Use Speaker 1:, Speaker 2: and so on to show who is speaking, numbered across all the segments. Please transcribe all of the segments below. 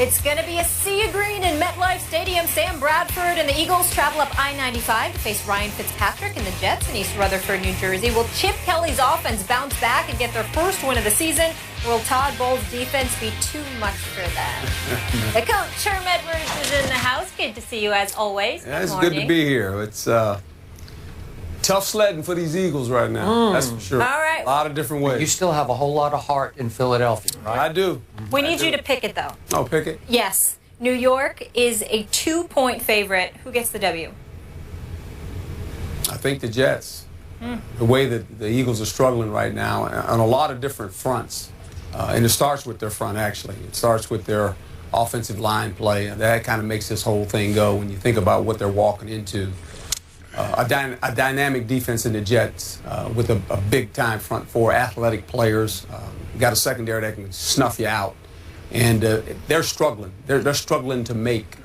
Speaker 1: It's going to be a sea of green in MetLife Stadium. Sam Bradford and the Eagles travel up I-95 to face Ryan Fitzpatrick and the Jets in East Rutherford, New Jersey. Will Chip Kelly's offense bounce back and get their first win of the season? Will Todd Bowles' defense be too much for them? The coach, Herm Edwards, is in the house. Good to see you as always.
Speaker 2: Yeah, it's good to be here. It's tough sledding for these Eagles right now. That's for sure.
Speaker 1: All right.
Speaker 2: A lot of different ways.
Speaker 3: You still have a whole lot of heart in Philadelphia, right?
Speaker 2: I do.
Speaker 1: We need you to pick it, though.
Speaker 2: Oh, pick it?
Speaker 1: Yes. New York is a 2-point favorite. Who gets the W?
Speaker 2: I think the Jets. The way that the Eagles are struggling right now on a lot of different fronts. And it starts with their front, actually. It starts with their offensive line play. That kind of makes this whole thing go when you think about what they're walking into. A dynamic defense in the Jets with a big-time front four, athletic players. Got a secondary that can snuff you out. And they're struggling. They're struggling to make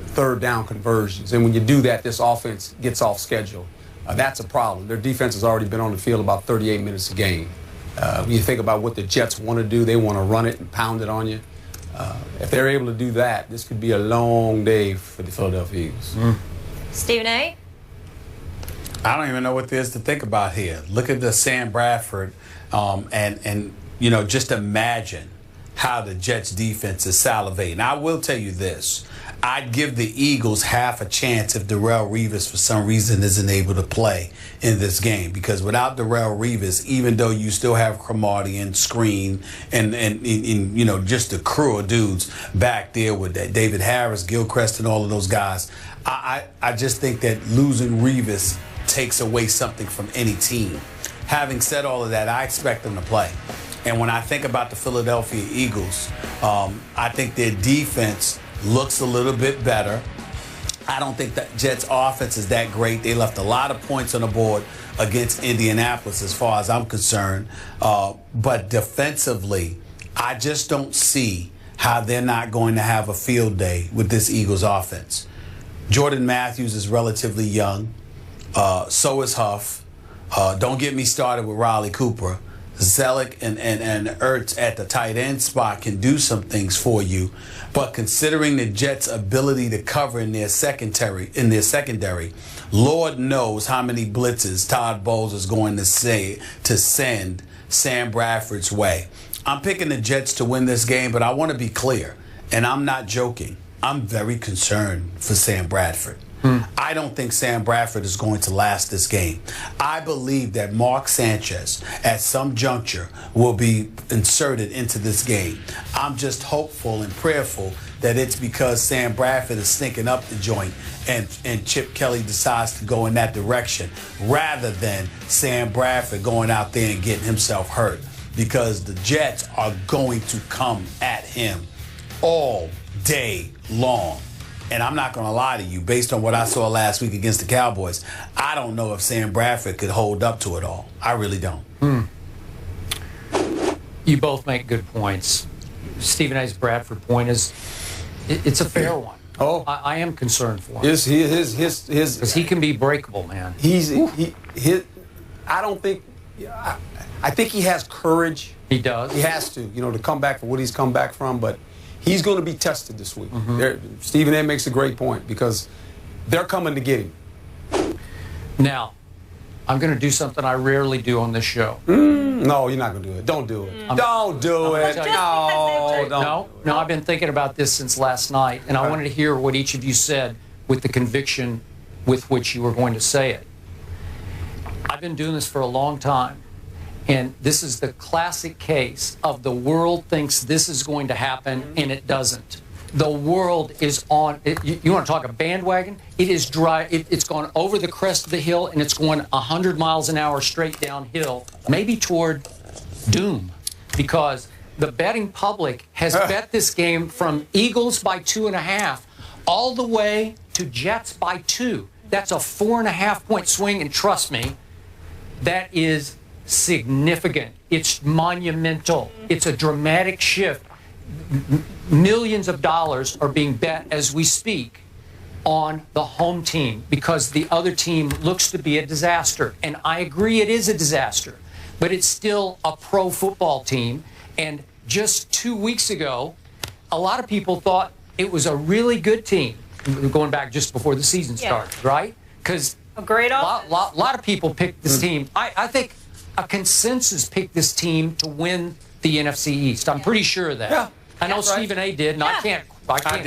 Speaker 2: third-down conversions. And when you do that, this offense gets off schedule. That's a problem. Their defense has already been on the field about 38 minutes a game. When you think about what the Jets want to do, they want to run it and pound it on you. If they're able to do that, this could be a long day for the Philadelphia Eagles.
Speaker 1: Stephen A.?
Speaker 4: I don't even know what there is to think about here. Look at the Sam Bradford, and you know, just imagine how the Jets defense is salivating. I will tell you this. I'd give the Eagles half a chance if Darrelle Revis for some reason isn't able to play in this game, because without Darrelle Revis, even though you still have Cromartie and Screen and you know, just the crew of dudes back there with that David Harris, Gilchrist, and all of those guys, I just think that losing Revis takes away something from any team. Having said all of that, I expect them to play. And when I think about the Philadelphia Eagles, I think their defense looks a little bit better. I don't think that Jets offense is that great. They left a lot of points on the board against Indianapolis as far as I'm concerned. But defensively, I just don't see how they're not going to have a field day with this Eagles offense. Jordan Matthews is relatively young. So is Huff. Don't get me started with Riley Cooper. Zellick and Ertz at the tight end spot can do some things for you, but considering the Jets' ability to cover in their secondary, Lord knows how many blitzes Todd Bowles is going to send Sam Bradford's way. I'm picking the Jets to win this game, but I want to be clear, and I'm not joking. I'm very concerned for Sam Bradford. I don't think Sam Bradford is going to last this game. I believe that Mark Sanchez, at some juncture, will be inserted into this game. I'm just hopeful and prayerful that it's because Sam Bradford is stinking up the joint and Chip Kelly decides to go in that direction, rather than Sam Bradford going out there and getting himself hurt, because the Jets are going to come at him all day long. And I'm not going to lie to you, based on what I saw last week against the Cowboys, I don't know if Sam Bradford could hold up to it all. I really don't.
Speaker 3: You both make good points. Stephen A's Bradford point is, it's a fair one.
Speaker 2: Oh,
Speaker 3: I am concerned for him.
Speaker 2: his
Speaker 3: Because he can be breakable, man.
Speaker 2: I don't think. I think he has courage.
Speaker 3: He does.
Speaker 2: He has to, you know, to come back from what he's come back from, but he's going to be tested this week. Stephen A. makes a great point, because they're coming to get him.
Speaker 3: Now, I'm going to do something I rarely do on this show.
Speaker 2: No, you're not going to do it. Don't do it. Don't do it.
Speaker 3: No, I've been thinking about this since last night, and I wanted to hear what each of you said with the conviction with which you were going to say it. I've been doing this for a long time. And this is the classic case of the world thinks this is going to happen, and it doesn't. The world is on, you want to talk a bandwagon? It is dry. It's gone over the crest of the hill, and it's going 100 miles an hour straight downhill, maybe toward doom, because the betting public has bet this game from Eagles by 2.5 all the way to Jets by 2. That's a 4.5-point swing, and trust me, that is significant. It's monumental. It's a dramatic shift. Millions of dollars are being bet as we speak on the home team, because the other team looks to be a disaster. And I agree it is a disaster, but it's still a pro football team. And just 2 weeks ago, a lot of people thought it was a really good team going back just before the season started, right? Because
Speaker 1: a great offense.
Speaker 3: lot of people picked this team. I think a consensus picked this team to win the NFC East. I'm pretty sure of that.
Speaker 2: Yeah.
Speaker 3: I know Stephen A. did, and I can't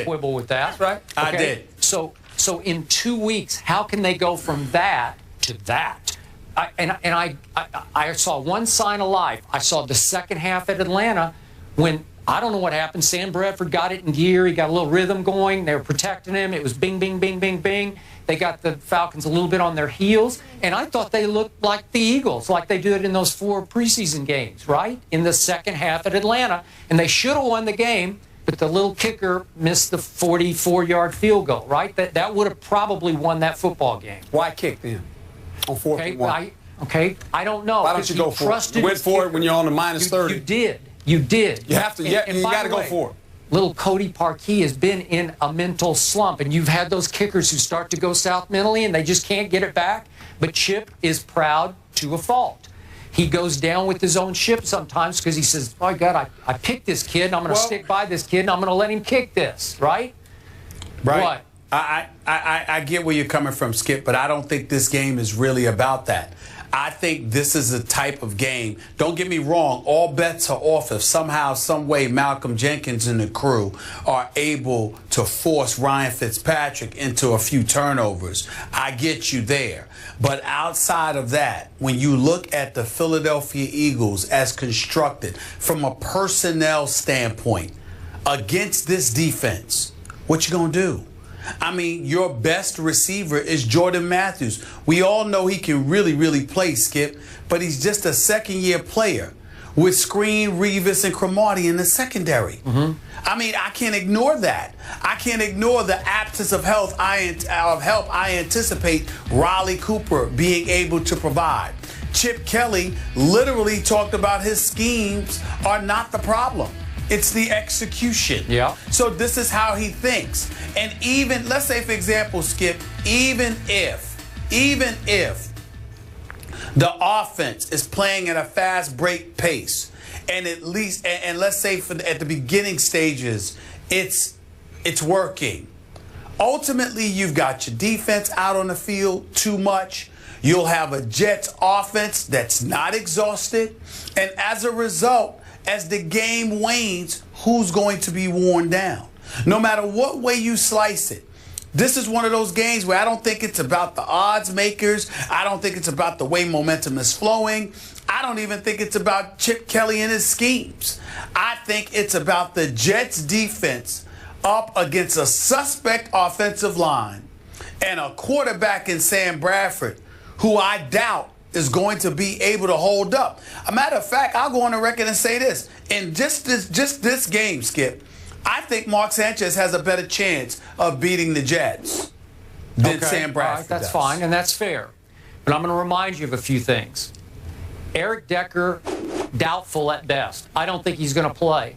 Speaker 3: quibble with that.
Speaker 2: That's right.
Speaker 3: Okay?
Speaker 4: I did.
Speaker 3: So in 2 weeks, how can they go from that to that? I saw one sign of life. I saw the second half at Atlanta when, I don't know what happened. Sam Bradford got it in gear. He got a little rhythm going. They were protecting him. It was bing, bing, bing, bing, bing. They got the Falcons a little bit on their heels. And I thought they looked like the Eagles, like they did in those 4 preseason games, right? In the second half at Atlanta. And they should have won the game, but the little kicker missed the 44-yard field goal, right? That would have probably won that football game.
Speaker 2: Why kick then on 4th and 1?
Speaker 3: I don't know.
Speaker 2: Why don't you go for it? You went for it when you're on the minus 30.
Speaker 3: You did. You did.
Speaker 2: You have to. You got to go for it.
Speaker 3: Little Cody Parkey has been in a mental slump, and you've had those kickers who start to go south mentally, and they just can't get it back. But Chip is proud to a fault. He goes down with his own ship sometimes because he says, "Oh God, I picked this kid, and I'm going to stick by this kid, and I'm going to let him kick this." Right?
Speaker 4: Right.
Speaker 3: What?
Speaker 4: I get where you're coming from, Skip, but I don't think this game is really about that. I think this is a type of game. Don't get me wrong, all bets are off if somehow, some way Malcolm Jenkins and the crew are able to force Ryan Fitzpatrick into a few turnovers. I get you there. But outside of that, when you look at the Philadelphia Eagles as constructed from a personnel standpoint against this defense, what you gonna do? I mean, your best receiver is Jordan Matthews. We all know he can really, really play, Skip, but he's just a second-year player with Screen, Revis, and Cromartie in the secondary. I mean, I can't ignore that. I can't ignore the absence of help I anticipate Riley Cooper being able to provide. Chip Kelly literally talked about his schemes are not the problem. It's the execution.
Speaker 3: Yeah.
Speaker 4: So this is how he thinks. And even, let's say, for example, Skip, even if the offense is playing at a fast break pace, and at least, and let's say at the beginning stages, it's working. Ultimately, you've got your defense out on the field too much. You'll have a Jets offense that's not exhausted. And as a result, as the game wanes, who's going to be worn down? No matter what way you slice it, this is one of those games where I don't think it's about the odds makers. I don't think it's about the way momentum is flowing. I don't even think it's about Chip Kelly and his schemes. I think it's about the Jets defense up against a suspect offensive line and a quarterback in Sam Bradford who I doubt is going to be able to hold up. A matter of fact, I'll go on the record and say this. In just this game, Skip, I think Mark Sanchez has a better chance of beating the Jets than Sam Bradford
Speaker 3: right, that's
Speaker 4: does.
Speaker 3: fine, and that's fair. But I'm going to remind you of a few things. Eric Decker, doubtful at best. I don't think he's going to play.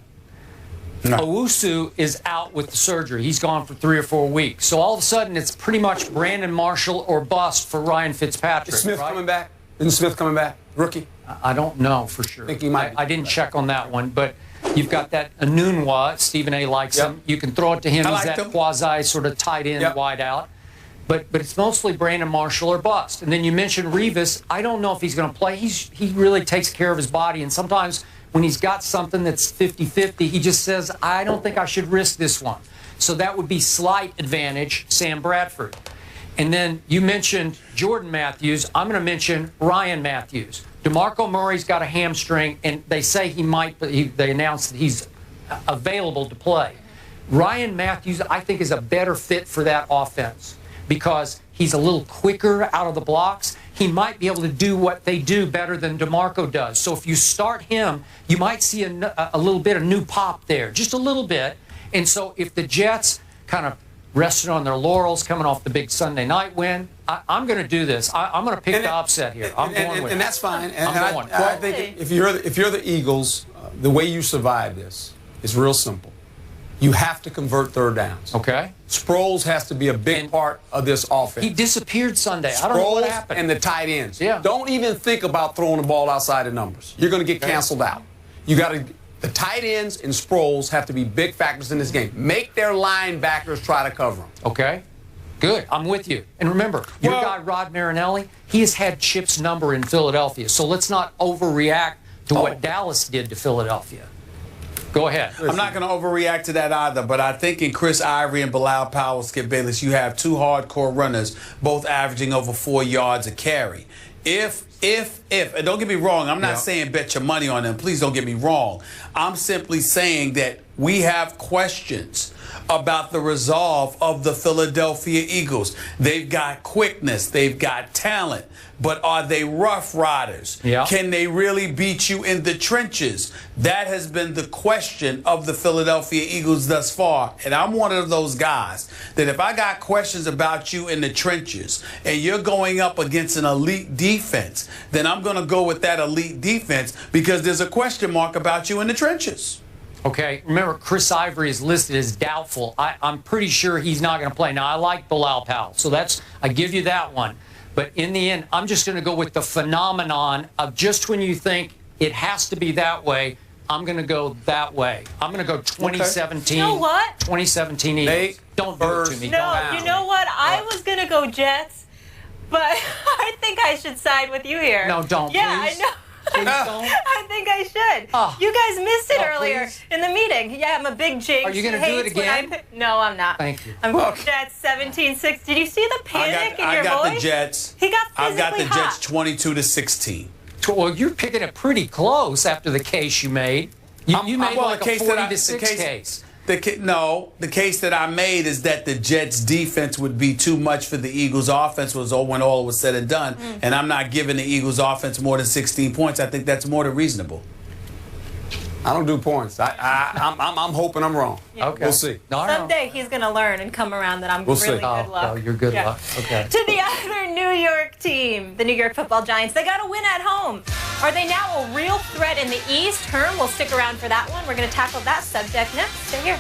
Speaker 3: No. Owusu is out with the surgery. He's gone for 3 or 4 weeks. So all of a sudden, it's pretty much Brandon Marshall or bust for Ryan Fitzpatrick.
Speaker 2: Is Smith coming back? Isn't Smith coming back? Rookie?
Speaker 3: I don't know for sure.
Speaker 2: I think he might.
Speaker 3: I didn't check on that one, but you've got that Anunwa. Stephen A. likes him. You can throw it to him. He's that quasi sort of tight end wide out. But it's mostly Brandon Marshall or bust. And then you mentioned Revis. I don't know if he's going to play. He really takes care of his body. And sometimes when he's got something that's 50-50, he just says, I don't think I should risk this one. So that would be slight advantage Sam Bradford. And then you mentioned Jordan Matthews. I'm going to mention Ryan Matthews. DeMarco Murray's got a hamstring, and they say he might, but they announced that he's available to play. Ryan Matthews, I think, is a better fit for that offense because he's a little quicker out of the blocks. He might be able to do what they do better than DeMarco does. So if you start him, you might see a little bit of new pop there, just a little bit. And so if the Jets kind of rested on their laurels coming off the big Sunday night win, I'm going to do this. I'm going to pick the upset here. I'm going with it.
Speaker 2: And that's fine. And
Speaker 3: I
Speaker 2: think if you're the Eagles, the way you survive this is real simple. You have to convert third downs.
Speaker 3: Okay.
Speaker 2: Sproles has to be a big part of this offense.
Speaker 3: He disappeared Sunday. I don't know what happened.
Speaker 2: And the tight ends.
Speaker 3: Yeah.
Speaker 2: Don't even think about throwing the ball outside the numbers. You're going to get canceled out. You got to. The tight ends and Sproles have to be big factors in this game. Make their linebackers try to cover them.
Speaker 3: Okay. Good. I'm with you. And remember, your guy, Rod Marinelli, he has had Chip's number in Philadelphia. So let's not overreact to what Dallas did to Philadelphia. Go ahead.
Speaker 4: I'm not going to overreact to that either, but I think in Chris Ivory and Bilal Powell, Skip Bayless, you have two hardcore runners, both averaging over 4 yards a carry. If, and don't get me wrong, I'm not saying bet your money on them. Please don't get me wrong. I'm simply saying that we have questions about the resolve of the Philadelphia Eagles. They've got quickness, they've got talent, but are they rough riders?
Speaker 3: Yeah.
Speaker 4: Can they really beat you in the trenches? That has been the question of the Philadelphia Eagles thus far. And I'm one of those guys that if I got questions about you in the trenches and you're going up against an elite defense, then I'm going to go with that elite defense because there's a question mark about you in the trenches.
Speaker 3: Okay, remember, Chris Ivory is listed as doubtful. I'm pretty sure he's not going to play. Now, I like Bilal Powell, so I give you that one. But in the end, I'm just going to go with the phenomenon of just when you think it has to be that way, I'm going to go that way. I'm going to go 2017.
Speaker 1: You know what?
Speaker 3: 2017 Eagles. Don't do it to me.
Speaker 1: No, you know what? I was going to go Jets, but I think I should side with you here.
Speaker 3: No, don't,
Speaker 1: Yeah,
Speaker 3: please.
Speaker 1: I know. I think I should.
Speaker 3: Oh.
Speaker 1: You guys missed it earlier
Speaker 3: please.
Speaker 1: in the meeting. Yeah, I'm a big Jinx.
Speaker 3: Are you going to do it again?
Speaker 1: No, I'm not.
Speaker 3: Thank you.
Speaker 1: I'm going Jets 17-6. Did you see the panic in your voice?
Speaker 4: I got the Jets.
Speaker 1: He got
Speaker 4: I've got the
Speaker 1: physically hot.
Speaker 4: Jets 22-16.
Speaker 3: Well, you're picking it pretty close after the case you made. You made like a 40-6 case.
Speaker 4: The case that I made is that the Jets' defense would be too much for the Eagles' offense when all was said and done. And I'm not giving the Eagles' offense more than 16 points. I think that's more than reasonable.
Speaker 2: I don't do points. I'm hoping I'm wrong.
Speaker 1: Yeah.
Speaker 3: Okay.
Speaker 2: We'll see.
Speaker 1: Someday he's going to learn and come around that I'm really good luck.
Speaker 3: Oh, you're good luck. Okay.
Speaker 1: To the other New York team, the New York Football Giants, they got a win at home. Are they now a real threat in the East? Herm will stick around for that one. We're going to tackle that subject next. Stay here.